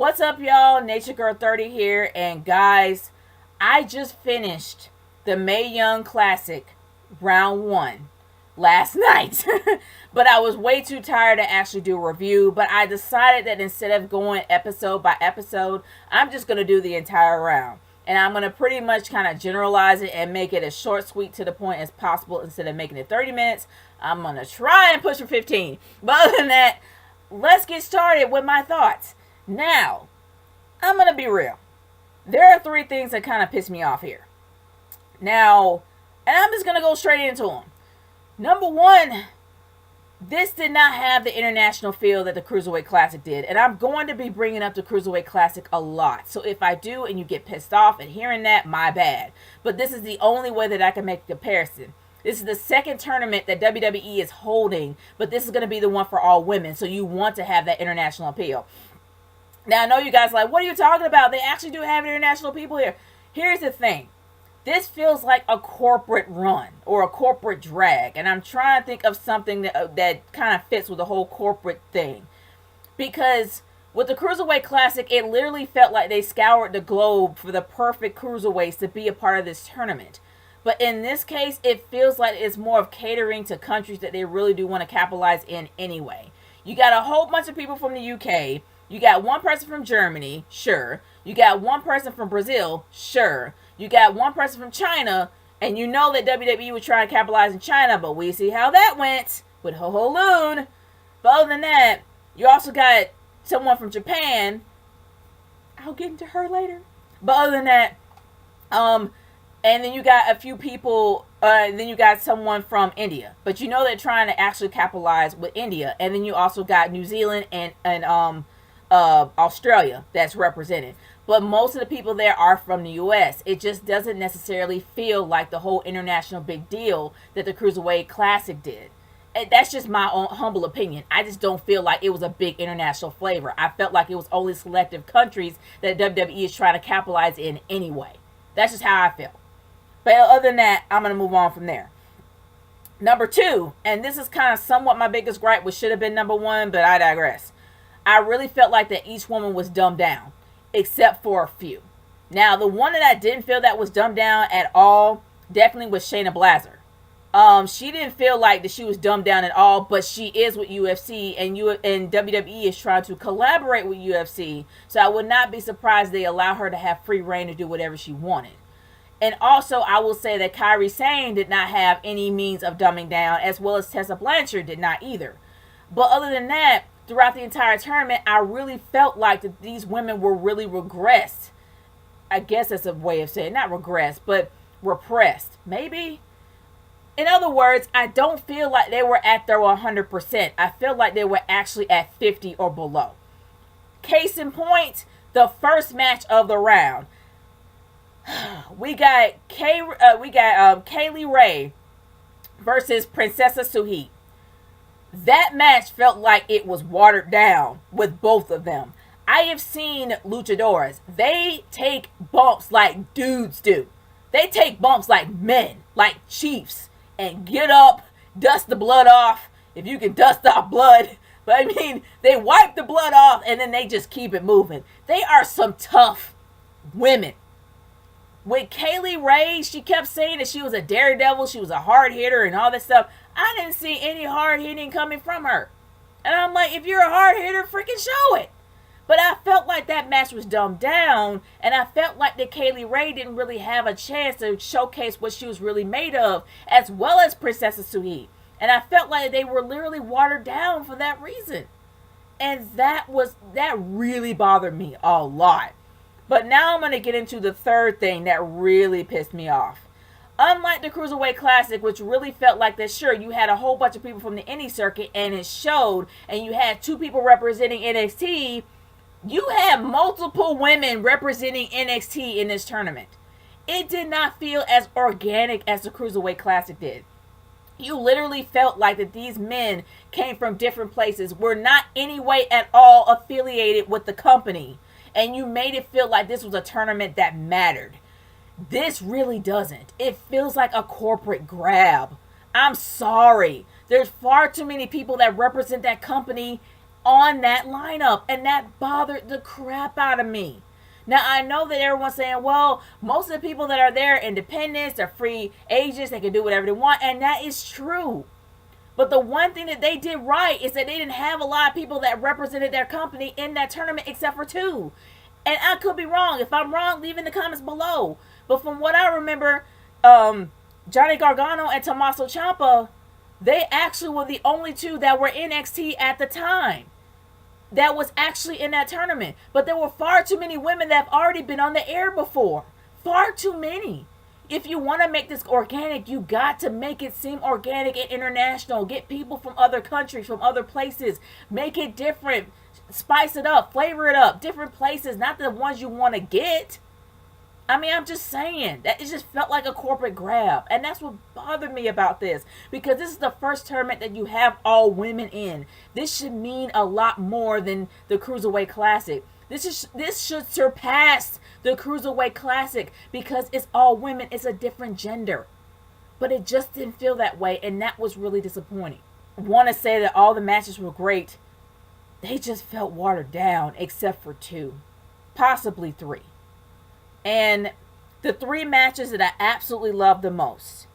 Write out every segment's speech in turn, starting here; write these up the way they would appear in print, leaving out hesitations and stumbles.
What's up, y'all? Naturegirl 30 here, and guys, I just finished the Mae Young Classic round one last night, but I was way too tired to actually do a review. But I decided that instead of going episode by episode, I'm just gonna do the entire round, and I'm gonna pretty much kind of generalize it and make it as short, sweet, to the point as possible. Instead of making it 30 minutes, I'm gonna try and push for 15. But other than that, let's get started with my thoughts. Now, I'm going to be real. There are three things that kind of piss me off here. Now, and I'm just going to go straight into them. Number one, this did not have the international feel that the Cruiserweight Classic did. And I'm going to be bringing up the Cruiserweight Classic a lot. So if I do and you get pissed off at hearing that, my bad. But this is the only way that I can make a comparison. This is the second tournament that WWE is holding, but this is going to be the one for all women. So you want to have that international appeal. Now, I know you guys are like, what are you talking about? They actually do have international people here. Here's the thing. This feels like a corporate run or a corporate drag. And I'm trying to think of something that kind of fits with the whole corporate thing. Because with the Cruiserweight Classic, it literally felt like they scoured the globe for the perfect cruiserweights to be a part of this tournament. But in this case, it feels like it's more of catering to countries that they really do want to capitalize in anyway. You got a whole bunch of people from the UK. You got one person from Germany, sure. You got one person from Brazil, sure. You got one person from China, and you know that WWE was trying to capitalize in China, but we see how that went with Ho Ho Loon. But other than that, you also got someone from Japan. I'll get into her later. But other than that, and then you got a few people, then you got someone from India. But you know they're trying to actually capitalize with India. And then you also got New Zealand and Australia that's represented. But most of the people there are from the U.S. It just doesn't necessarily feel like the whole international big deal that the Cruiserweight Classic did. And that's just my own humble opinion. I just don't feel like it was a big international flavor. I felt like it was only selective countries that WWE is trying to capitalize in anyway. That's just how I feel. But other than that, I'm going to move on from there. Number two, and this is kind of somewhat my biggest gripe, which should have been number one, but I digress. I really felt like that each woman was dumbed down, except for a few. Now, the one that I didn't feel that was dumbed down at all, definitely was Shayna Baszler. She didn't feel like that she was dumbed down at all, but she is with UFC, and WWE is trying to collaborate with UFC, so I would not be surprised they allow her to have free reign to do whatever she wanted. And also, I will say that Kairi Sane did not have any means of dumbing down, as well as Tessa Blanchard did not either. But other than that, throughout the entire tournament, I really felt like that these women were really regressed. I guess that's a way of saying, not regressed, but repressed, maybe? In other words, I don't feel like they were at their 100%. I feel like they were actually at 50 or below. Case in point, the first match of the round. We got Kaylee Ray versus Princessa Suhit. That match felt like it was watered down with both of them. I have seen luchadores. They take bumps like dudes do. They take bumps like men, like chiefs, and get up, dust the blood off, if you can dust off blood. But I mean, they wipe the blood off and then they just keep it moving. They are some tough women. With Kaylee Ray, she kept saying that she was a daredevil, she was a hard hitter and all that stuff. I didn't see any hard hitting coming from her. And I'm like, if you're a hard hitter, freaking show it. But I felt like that match was dumbed down, and I felt like that Kaylee Ray didn't really have a chance to showcase what she was really made of, as well as Princessa Suhit. And I felt like they were literally watered down for that reason. And that really bothered me a lot. But now I'm going to get into the third thing that really pissed me off. Unlike the Cruiserweight Classic, which really felt like that, sure, you had a whole bunch of people from the indie circuit and it showed, and you had two people representing NXT, you had multiple women representing NXT in this tournament. It did not feel as organic as the Cruiserweight Classic did. You literally felt like that these men came from different places, were not any way at all affiliated with the company. And you made it feel like this was a tournament that mattered. This really doesn't. It feels like a corporate grab. I'm sorry. There's far too many people that represent that company on that lineup, and that bothered the crap out of me. Now, I know that everyone's saying, well, most of the people that are there are independents, they're free agents, they can do whatever they want, and that is true. But the one thing that they did right is that they didn't have a lot of people that represented their company in that tournament except for two. And I could be wrong. If I'm wrong, leave in the comments below. But from what I remember, Johnny Gargano and Tommaso Ciampa, they actually were the only two that were in NXT at the time that was actually in that tournament. But there were far too many women that have already been on the air before. Far too many. If you want to make this organic, you got to make it seem organic and international. Get people from other countries, from other places. Make it different. Spice it up. Flavor it up. Different places, not the ones you want to get. I mean, I'm just saying that it just felt like a corporate grab. And that's what bothered me about this. Because this is the first tournament that you have all women in. This should mean a lot more than the Cruiserweight Classic. This should surpass the Cruiserweight Classic because it's all women. It's a different gender. But it just didn't feel that way, and that was really disappointing. I want to say that all the matches were great. They just felt watered down, except for two. Possibly three. And the three matches that I absolutely loved the most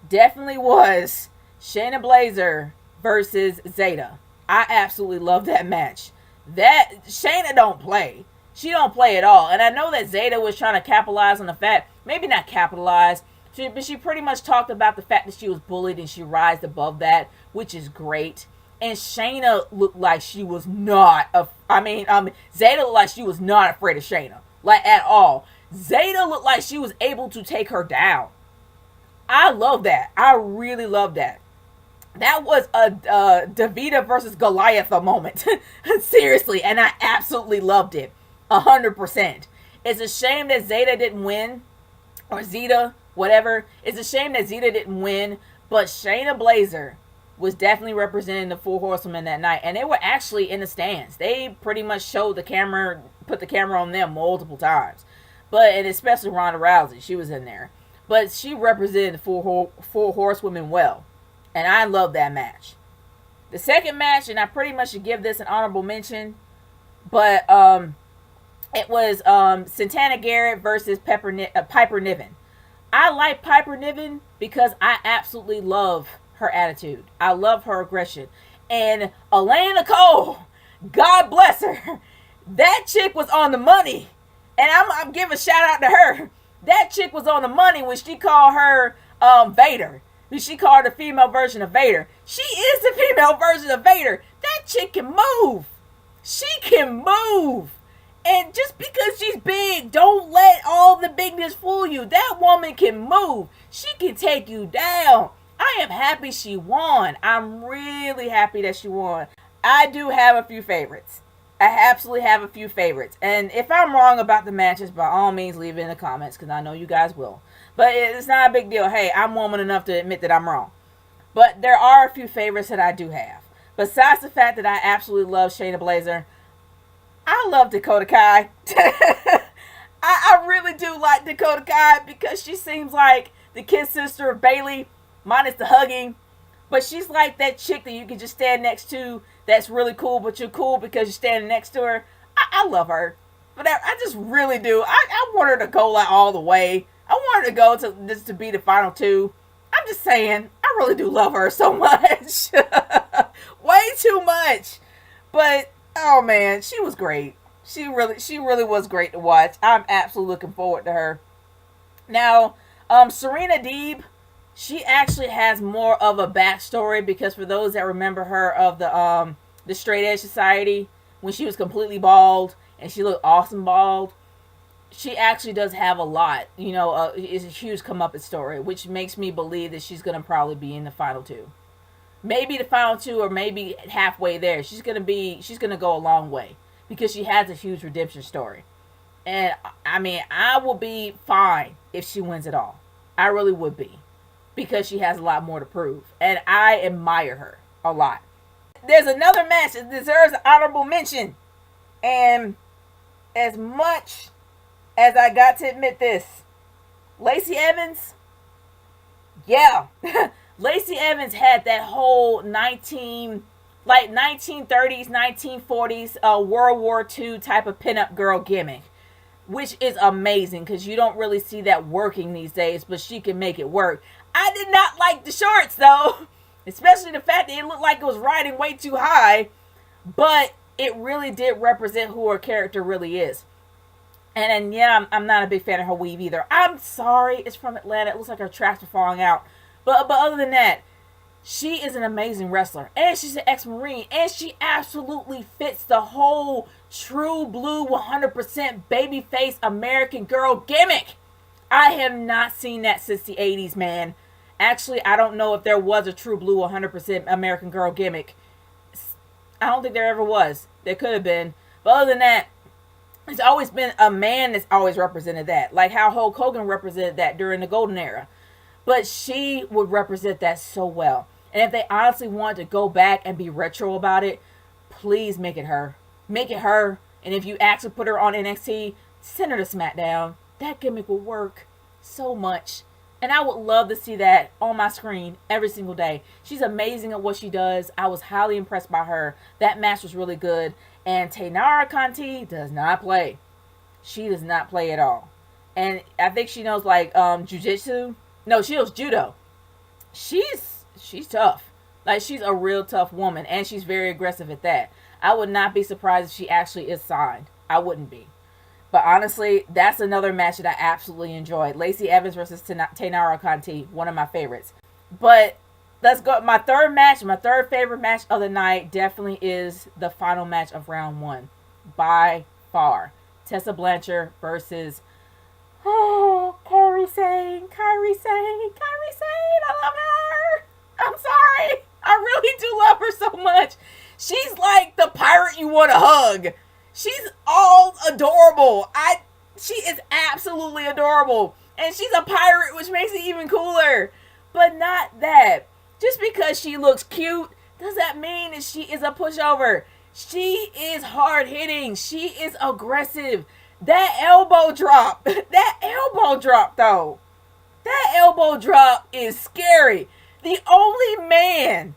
definitely was Shayna Baszler versus Zeta. I absolutely loved that match. That Shayna don't play. She don't play at all. And I know that Zeta was trying to capitalize on the fact, maybe not capitalize, but she pretty much talked about the fact that she was bullied and she rised above that, which is great. And Shayna looked like she was not, Zeta looked like she was not afraid of Shayna. Like, at all. Zeta looked like she was able to take her down. I love that. I really love that. That was a Davida versus Goliath moment. Seriously. And I absolutely loved it. 100%. It's a shame that Zeta didn't win. Or Zeta, whatever. It's a shame that Zeta didn't win. But Shayna Baszler was definitely representing the Four Horsewomen that night. And they were actually in the stands. They pretty much showed the camera, put the camera on them multiple times. And especially Ronda Rousey. She was in there. But she represented the Four Horsewomen well. And I love that match. The second match, and I pretty much should give this an honorable mention, but it was Santana Garrett versus Piper Niven. I like Piper Niven because I absolutely love her attitude. I love her aggression. And Elena Cole, God bless her. That chick was on the money. And I'm giving a shout out to her. That chick was on the money when she called her Vader. She called her the female version of Vader. She is the female version of Vader. That chick can move. She can move. And just because she's big, don't let all the bigness fool you. That woman can move. She can take you down. I am happy she won. I'm really happy that she won. I do have a few favorites. I absolutely have a few favorites. And if I'm wrong about the matches, by all means, leave it in the comments because I know you guys will. But it's not a big deal. Hey, I'm woman enough to admit that I'm wrong. But there are a few favorites that I do have. Besides the fact that I absolutely love Shayna Baszler, I love Dakota Kai. I really do like Dakota Kai because she seems like the kid sister of Bayley, minus the hugging. But she's like that chick that you can just stand next to that's really cool, but you're cool because you're standing next to her. I love her. But I just really do. I want her to go like all the way. I want her to go to this to be the final two. I'm just saying, I really do love her so much. Way too much. But, oh man, she was great. She really was great to watch. I'm absolutely looking forward to her. Now, Serena Deeb, she actually has more of a backstory because for those that remember her of the Straight Edge Society, when she was completely bald and she looked awesome bald, she actually does have a lot, it's a huge comeuppance story, which makes me believe that she's going to probably be in the final two. Maybe the final two or maybe halfway there. She's going to go a long way because she has a huge redemption story. And, I will be fine if she wins it all. I really would be because she has a lot more to prove. And I admire her a lot. There's another match that deserves an honorable mention. And as much as I got to admit this, Lacey Evans, yeah. Lacey Evans had that whole 19 like 1930s, 1940s, World War II type of pinup girl gimmick, which is amazing because you don't really see that working these days, but she can make it work. I did not like the shorts though, especially the fact that it looked like it was riding way too high, but it really did represent who her character really is. And yeah, I'm not a big fan of her weave either. I'm sorry, it's from Atlanta. It looks like her tracks are falling out. But other than that, she is an amazing wrestler. And she's an ex-Marine. And she absolutely fits the whole true blue 100% babyface American girl gimmick. I have not seen that since the 80s, man. Actually, I don't know if there was a true blue 100% American girl gimmick. I don't think there ever was. There could have been. But other than that, it's always been a man that's always represented that. Like how Hulk Hogan represented that during the golden era. But she would represent that so well. And if they honestly wanted to go back and be retro about it, please make it her. Make it her. And if you actually put her on NXT, send her to SmackDown. That gimmick will work so much. And I would love to see that on my screen every single day. She's amazing at what she does. I was highly impressed by her. That match was really good. And Taynara Conti does not play. She does not play at all. And I think she knows like jiu-jitsu. No, she knows judo. She's tough. Like she's a real tough woman. And she's very aggressive at that. I would not be surprised if she actually is signed. I wouldn't be. But honestly, that's another match that I absolutely enjoyed. Lacey Evans versus Taynara Conti. One of my favorites. But let's go. My third favorite match of the night definitely is the final match of round 1. By far. Tessa Blanchard versus Kairi Sane. I love her. I'm sorry. I really do love her so much. She's like the pirate you want to hug. She's all adorable. She is absolutely adorable. And she's a pirate, which makes it even cooler. But not that. Just because she looks cute, does that mean that she is a pushover? She is hard-hitting. She is aggressive. That elbow drop. Though. That elbow drop is scary. The only man,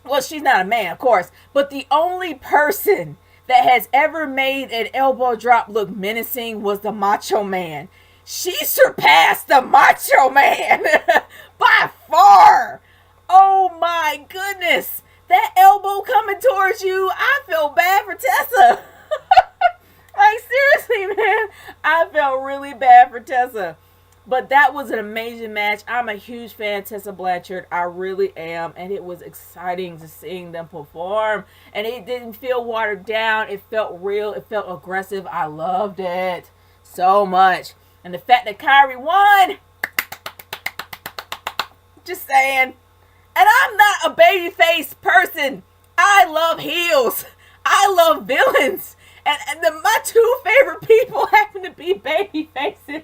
well, she's not a man, of course, but the only person that has ever made an elbow drop look menacing was the Macho Man. She surpassed the Macho Man by far. Oh my goodness. That elbow coming towards you, I feel bad for Tessa. Like seriously, man. I felt really bad for Tessa. But that was an amazing match. I'm a huge fan of Tessa Blanchard. I really am. And it was exciting to seeing them perform. And it didn't feel watered down. It felt real. It felt aggressive. I loved it so much. And the fact that Kairi won. Just saying. And I'm not a babyface person. I love heels. I love villains. And my two favorite people happen to be baby faces.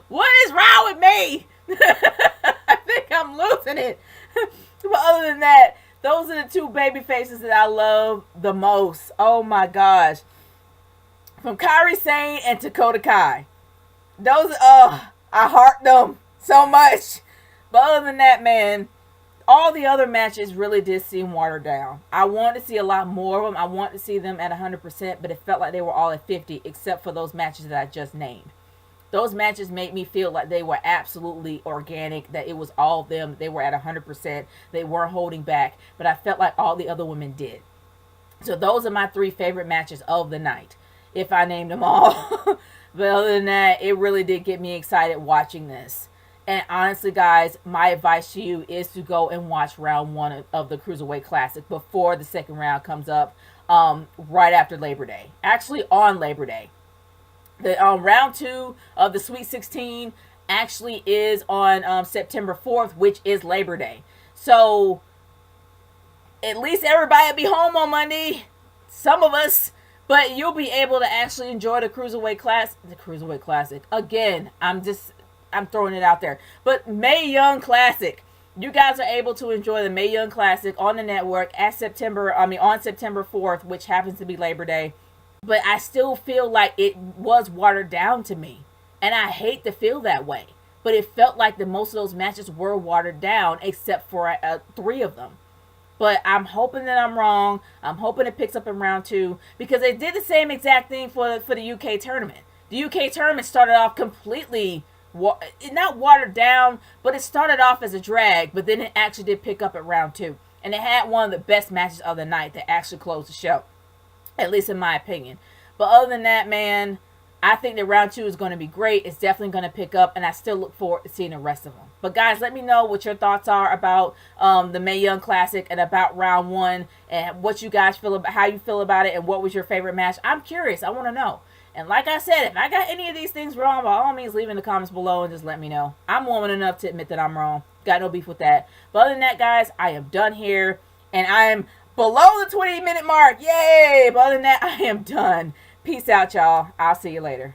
What is wrong with me? I think I'm losing it. But other than that, those are the two baby faces that I love the most. Oh my gosh. From Kairi Sane and Dakota Kai. Those, I heart them so much. But other than that, man, all the other matches really did seem watered down. I wanted to see a lot more of them. I wanted to see them at 100%, but it felt like they were all at 50, except for those matches that I just named. Those matches made me feel like they were absolutely organic, that it was all of them. They were at 100%. They weren't holding back, but I felt like all the other women did. So those are my 3 favorite matches of the night, if I named them all. But other than that, it really did get me excited watching this. And honestly, guys, my advice to you is to go and watch round 1 of the Cruiserweight Classic before the second round comes up right after Labor Day. Actually, on Labor Day. The round 2 of the Sweet 16 actually is on September 4th, which is Labor Day. So, at least everybody will be home on Monday. Some of us. But you'll be able to actually enjoy the Cruiserweight Classic. Again, I'm throwing it out there. But Mae Young Classic. You guys are able to enjoy the Mae Young Classic on the network on September 4th, which happens to be Labor Day. But I still feel like it was watered down to me. And I hate to feel that way. But it felt like most of those matches were watered down except for 3 of them. But I'm hoping that I'm wrong. I'm hoping it picks up in round 2 because they did the same exact thing for the UK tournament. The UK tournament started off completely not watered down, but it started off as a drag, but then it actually did pick up at round 2. And it had one of the best matches of the night that actually closed the show, at least in my opinion. But other than that, man, I think that round 2 is going to be great. It's definitely going to pick up, and I still look forward to seeing the rest of them. But guys, let me know what your thoughts are about the Mae Young Classic and about round 1, and what you guys feel about, how you feel about it, and what was your favorite match. I'm curious. I want to know. And like I said, if I got any of these things wrong, by all means, leave in the comments below and just let me know. I'm woman enough to admit that I'm wrong. Got no beef with that. But other than that, guys, I am done here, and I'm below the 20-minute mark. Yay! But other than that, I am done. Peace out, y'all. I'll see you later.